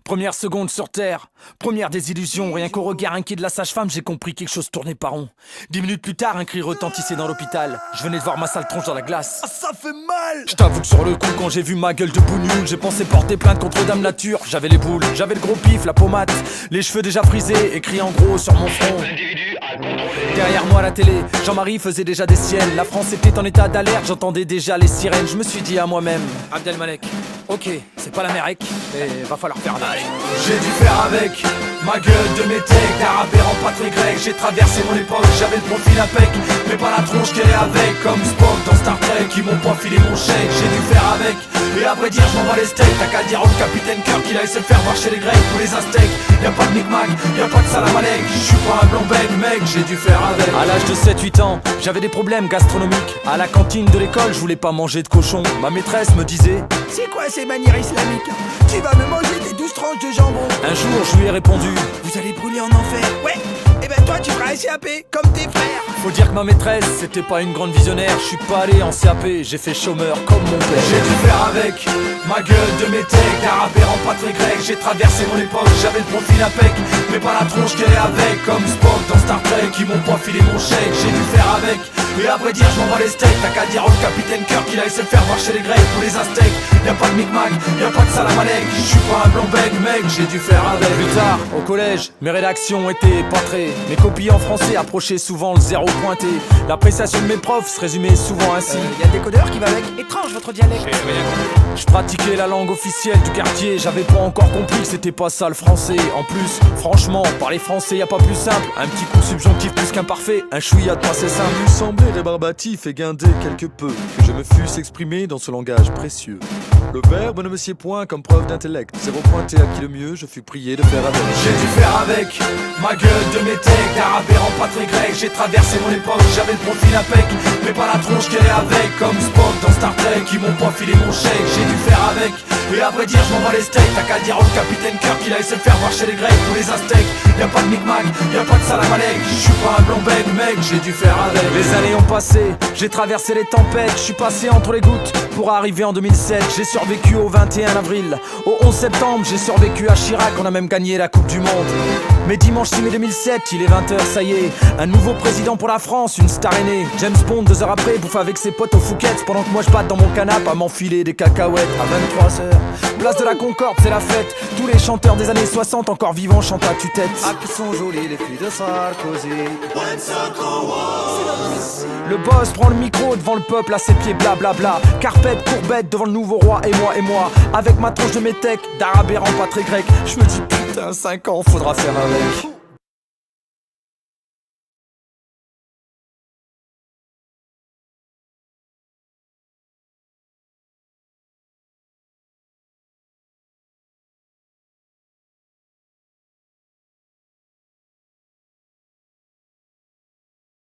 Première seconde sur terre, première désillusion. Rien qu'au regard inquiet de la sage-femme, j'ai compris quelque chose tournait pas rond. 10 minutes plus tard, un cri retentissait dans l'hôpital. Je venais de voir ma sale tronche dans la glace. Ah, ça fait mal! Je t'avoue que sur le coup, quand j'ai vu ma gueule de bout nul, j'ai pensé porter plainte contre Dame Nature. J'avais les boules, j'avais le gros pif, la pommade, les cheveux déjà frisés, écrit en gros sur mon front. Derrière moi la télé, Jean-Marie faisait déjà des siennes. La France était en état d'alerte, j'entendais déjà les sirènes. Je me suis dit à moi-même, Abdelmalek, ok, c'est pas l'Amérique, mais va falloir faire avec. J'ai dû faire avec ma gueule de métèque, d'arabe en pas très grec. J'ai traversé mon époque, j'avais le profil impec, mais pas la tronche qu'elle est avec. Comme Spock dans Star Trek, ils m'ont pas filé mon chèque. J'ai dû faire avec, et à vrai dire je m'en bats les steaks. T'as qu'à dire au capitaine Kirk qu'il a essayé de faire marcher les Grecs ou les Aztèques. Y'a pas de micmac, y'a pas de salam alek. Je suis pas un blanc bec mec, j'ai dû faire avec. À l'âge de 7-8 ans, j'avais des problèmes gastronomiques. À la cantine de l'école, je voulais pas manger de cochon. Ma maîtresse me disait, c'est quoi ces manières islamiques? Tu vas me manger tes 12 tranches de jambon. un jour je lui ai répondu, Vous allez brûler en enfer. Ouais, et ben toi tu feras SAP comme tes frères. faut dire que ma maîtresse c'était pas une grande visionnaire. Je suis pas allé en CAP, j'ai fait chômeur comme mon père. J'ai dû faire avec ma gueule de métèque, d'arabe en pas très grec. J'ai traversé mon époque, j'avais le profil impec, mais pas la tronche qu'elle est avec. Comme Spock dans Star Trek, ils m'ont pas filé mon chèque. J'ai dû faire avec, et à vrai dire je m'en bats les steaks. T'as qu'à dire au capitaine Kirk qu'il a essayé de faire marcher les Grecs ou les Aztèques. Y'a pas de micmac, y'a pas de salam alek. Je suis pas un blanc bec mec, j'ai dû faire avec. Plus tard, au collège, mes rédactions étaient pantrées. Mes copies en français approchaient souvent le zéro pointé. L'appréciation de mes profs se résumait souvent ainsi. Y a le décodeur qui va avec. Étrange votre dialecte. Je pratiquais la langue officielle du quartier. J'avais pas encore compris que c'était pas ça le français. En plus, franchement, parler français y a pas plus simple. Un petit coup subjonctif plus qu'imparfait, un chouïa de passé simple. Il lui semblait rébarbatif et guindé quelque peu que je me fusse exprimé dans ce langage précieux. Le verbe ne me sied point comme preuve d'intellect. Zéro pointé à qui le mieux, je fus prié de faire avec. J'ai dû faire avec ma gueule de métèque, d'arabe en pas très grec. J'ai traversé mon époque, j'avais le profil impec, mais pas la tronche qu'elle est avec. Comme Spock dans Star Trek, ils m'ont pas filé mon chèque. J'ai dû faire avec, et à vrai dire je m'en bats les steaks. T'as qu'à dire au capitaine Kirk qu'il a essayé de faire marcher les Grecs ou les Aztèques. Y'a pas de micmac, y'a pas de salam alek. Je suis pas un blanc bec mec, j'ai dû faire avec. Les années ont passé, j'ai traversé les tempêtes. Je suis passé entre les gouttes pour arriver en 2007. J'ai survécu au 21 avril, au 11 septembre. J'ai survécu à Chirac, on a même gagné la Coupe du Monde. Mais dimanche 6 mai 2007, il est 20h, ça y est. Un nouveau président pour la France, une star aînée. James Bond 2 heures après, bouffe avec ses potes au Fouquet's. Pendant que moi je batte dans mon canapé à m'enfiler des cacahuètes. À 23h, place de la Concorde, c'est la fête. Tous les chanteurs des années 60 encore vivants chantent à tue-tête. Ah qui sont jolies les filles de Sarkozy. Le boss prend le micro devant le peuple à ses pieds, blablabla. Carpette, courbette devant le nouveau roi et moi. Avec ma tronche de métèque, d'arabe errant pas très grec. Je me dis putain, 5 ans, faudra faire avec.